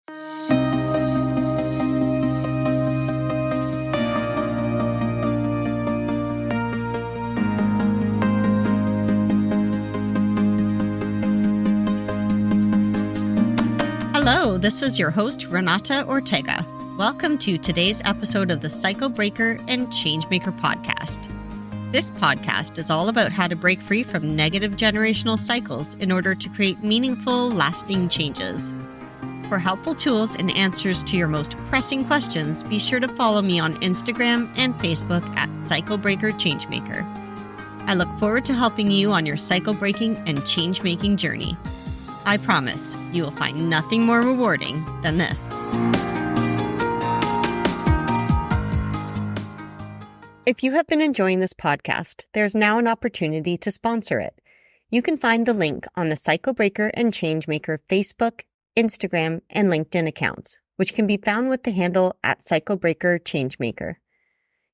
Hello, this is your host, Renata Ortega. Welcome to today's episode of the Cycle Breaker and Changemaker podcast. This podcast is all about how to break free from negative generational cycles in order to create meaningful, lasting changes. For helpful tools and answers to your most pressing questions, be sure to follow me on Instagram and Facebook at Cycle Breaker Changemaker. I look forward to helping you on your cycle breaking and change-making journey. I promise you will find nothing more rewarding than this. If you have been enjoying this podcast, there's now an opportunity to sponsor it. You can find the link on the Cycle Breaker and Changemaker Facebook, Instagram, and LinkedIn accounts, which can be found with the handle at Cycle Breaker Changemaker.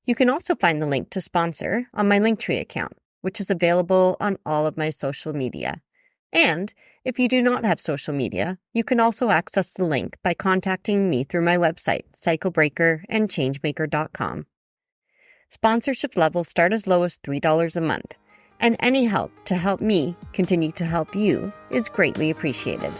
You can also find the link to sponsor on my Linktree account, which is available on all of my social media. And if you do not have social media, you can also access the link by contacting me through my website, cyclebreakerandchangemaker.com. Sponsorship levels start as low as $3 a month, and any help to help me continue to help you is greatly appreciated.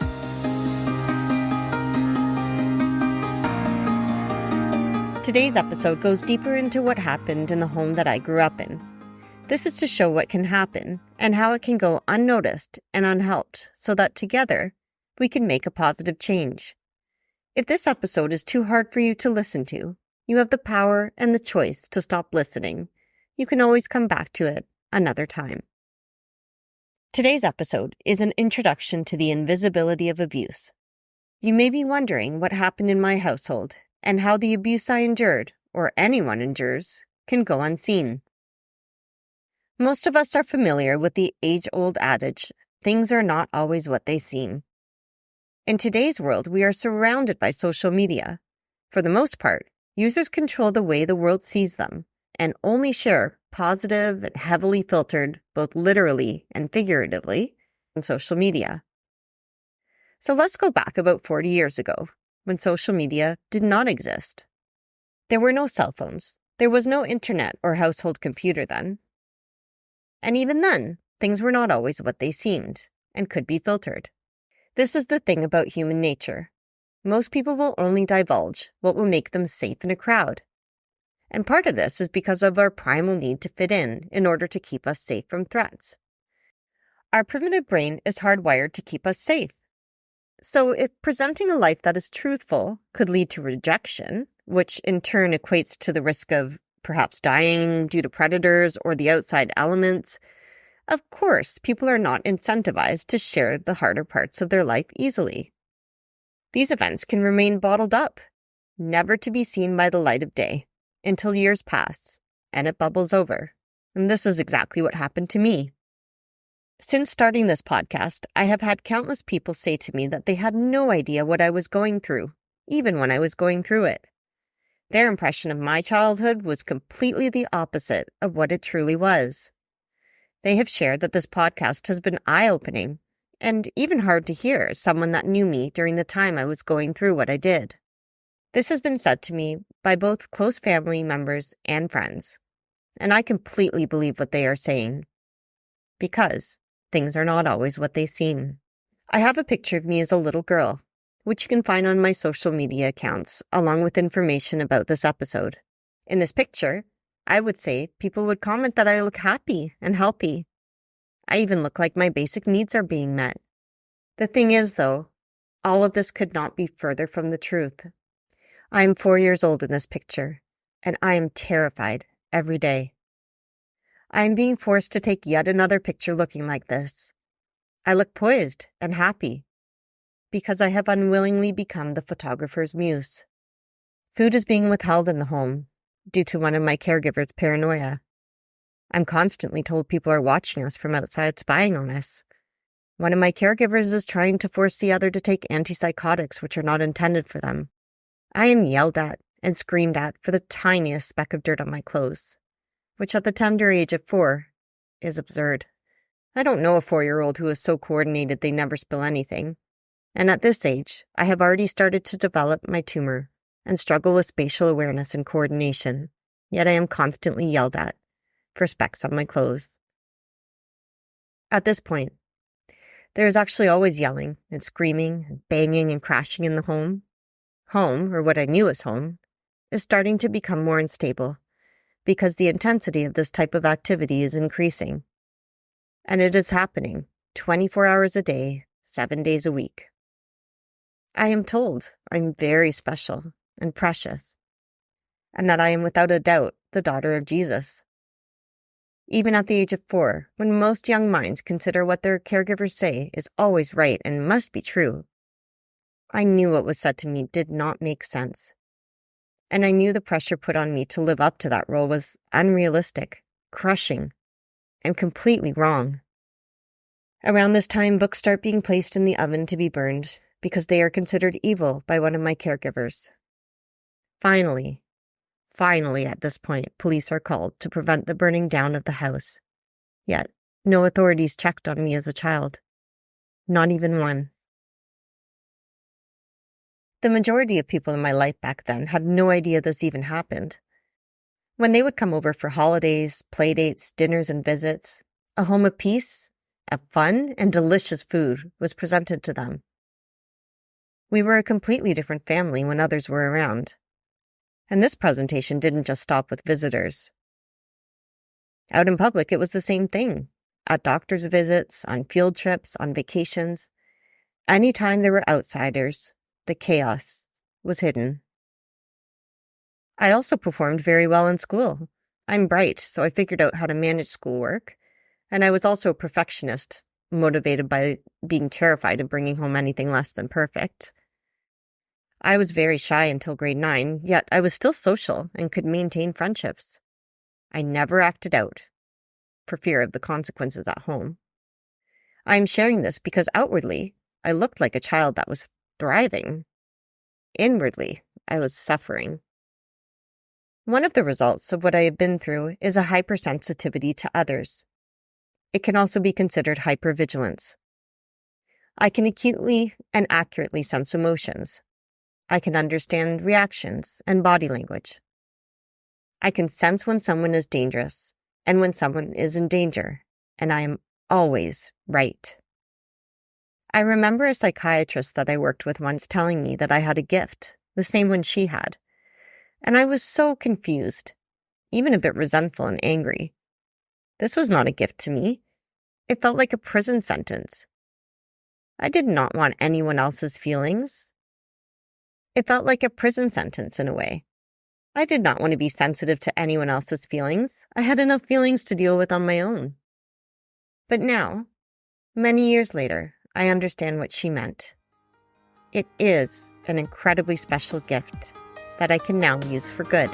Today's episode goes deeper into what happened in the home that I grew up in. This is to show what can happen and how it can go unnoticed and unhelped so that together we can make a positive change. If this episode is too hard for you to listen to, you have the power and the choice to stop listening. You can always come back to it another time. Today's episode is an introduction to the invisibility of abuse. You may be wondering what happened in my household and how the abuse I endured, or anyone endures, can go unseen. Most of us are familiar with the age-old adage, things are not always what they seem. In today's world, we are surrounded by social media. For the most part, users control the way the world sees them and only share positive and heavily filtered, both literally and figuratively, on social media. So let's go back about 40 years ago, when social media did not exist. There were no cell phones. There was no internet or household computer then. And even then, things were not always what they seemed and could be filtered. This is the thing about human nature. Most people will only divulge what will make them safe in a crowd. And part of this is because of our primal need to fit in order to keep us safe from threats. Our primitive brain is hardwired to keep us safe. So if presenting a life that is truthful could lead to rejection, which in turn equates to the risk of perhaps dying due to predators or the outside elements, of course, people are not incentivized to share the harder parts of their life easily. These events can remain bottled up, never to be seen by the light of day, until years pass, and it bubbles over. And this is exactly what happened to me. Since starting this podcast, I have had countless people say to me that they had no idea what I was going through, even when I was going through it. Their impression of my childhood was completely the opposite of what it truly was. They have shared that this podcast has been eye-opening and even hard to hear as someone that knew me during the time I was going through what I did. This has been said to me by both close family members and friends, and I completely believe what they are saying, because things are not always what they seem. I have a picture of me as a little girl, which you can find on my social media accounts, along with information about this episode. In this picture, I would say people would comment that I look happy and healthy. I even look like my basic needs are being met. The thing is, though, all of this could not be further from the truth. I am 4 years old in this picture, and I am terrified every day. I am being forced to take yet another picture looking like this. I look poised and happy, because I have unwillingly become the photographer's muse. Food is being withheld in the home due to one of my caregivers' paranoia. I'm constantly told people are watching us from outside, spying on us. One of my caregivers is trying to force the other to take antipsychotics which are not intended for them. I am yelled at and screamed at for the tiniest speck of dirt on my clothes, which at the tender age of 4 is absurd. I don't know a 4-year-old who is so coordinated they never spill anything. And at this age, I have already started to develop my tumor and struggle with spatial awareness and coordination, yet I am constantly yelled at for specks on my clothes. At this point, there is actually always yelling and screaming and banging and crashing in the home. Home, or what I knew as home, is starting to become more unstable because the intensity of this type of activity is increasing. And it is happening 24 hours a day, 7 days a week. I am told I'm very special and precious, and that I am without a doubt the daughter of Jesus. Even at the age of 4, when most young minds consider what their caregivers say is always right and must be true, I knew what was said to me did not make sense. And I knew the pressure put on me to live up to that role was unrealistic, crushing, and completely wrong. Around this time, books start being placed in the oven to be burned because they are considered evil by one of my caregivers. Finally, at this point, police are called to prevent the burning down of the house. Yet, no authorities checked on me as a child. Not even one. The majority of people in my life back then had no idea this even happened. When they would come over for holidays, playdates, dinners, and visits, a home of peace, of fun, and delicious food was presented to them. We were a completely different family when others were around. And this presentation didn't just stop with visitors. Out in public, it was the same thing. At doctor's visits, on field trips, on vacations. Anytime there were outsiders, the chaos was hidden. I also performed very well in school. I'm bright, so I figured out how to manage schoolwork. And I was also a perfectionist, motivated by being terrified of bringing home anything less than perfect. I was very shy until grade 9, yet I was still social and could maintain friendships. I never acted out, for fear of the consequences at home. I am sharing this because outwardly, I looked like a child that was thriving. Inwardly, I was suffering. One of the results of what I have been through is a hypersensitivity to others. It can also be considered hypervigilance. I can acutely and accurately sense emotions. I can understand reactions and body language. I can sense when someone is dangerous and when someone is in danger, and I am always right. I remember a psychiatrist that I worked with once telling me that I had a gift, the same one she had. And I was so confused, even a bit resentful and angry. This was not a gift to me. It felt like a prison sentence. I did not want anyone else's feelings. It felt like a prison sentence in a way. I did not want to be sensitive to anyone else's feelings. I had enough feelings to deal with on my own. But now, many years later, I understand what she meant. It is an incredibly special gift that I can now use for good.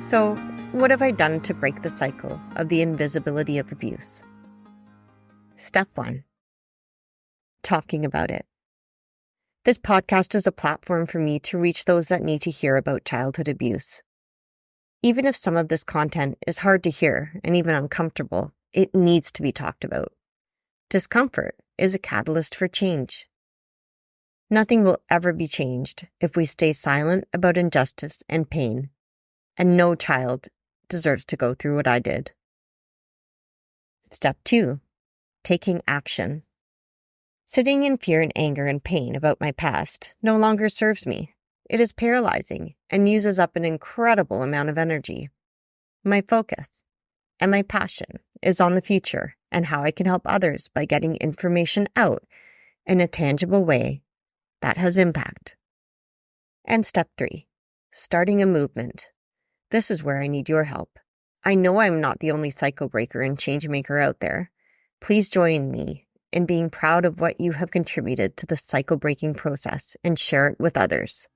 So, what have I done to break the cycle of the invisibility of abuse? Step 1. Talking about it. This podcast is a platform for me to reach those that need to hear about childhood abuse. Even if some of this content is hard to hear and even uncomfortable, it needs to be talked about. Discomfort is a catalyst for change. Nothing will ever be changed if we stay silent about injustice and pain, and no child deserves to go through what I did. Step 2. Taking action. Sitting in fear and anger and pain about my past no longer serves me. It is paralyzing and uses up an incredible amount of energy. My focus and my passion is on the future and how I can help others by getting information out in a tangible way that has impact. And step 3, starting a movement. This is where I need your help. I know I'm not the only cycle breaker and change maker out there. Please join me in being proud of what you have contributed to the cycle breaking process and share it with others.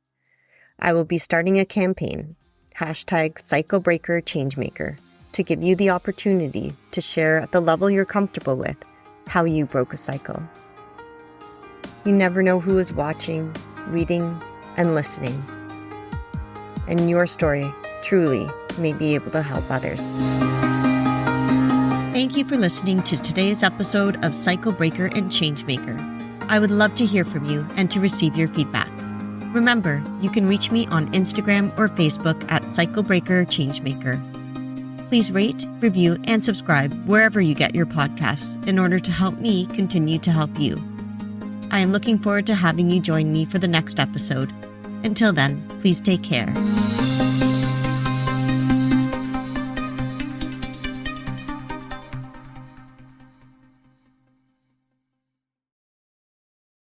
I will be starting a campaign, #CycleBreakerChangeMaker, to give you the opportunity to share at the level you're comfortable with how you broke a cycle. You never know who is watching, reading, and listening. And your story truly may be able to help others. Thank you you for listening to today's episode of Cycle Breaker and Changemaker. I would love to hear from you and to receive your feedback. Remember, you can reach me on Instagram or Facebook at Cycle Breaker Changemaker. Please rate, review, and subscribe wherever you get your podcasts in order to help me continue to help you. I am looking forward to having you join me for the next episode. Until then, please take care.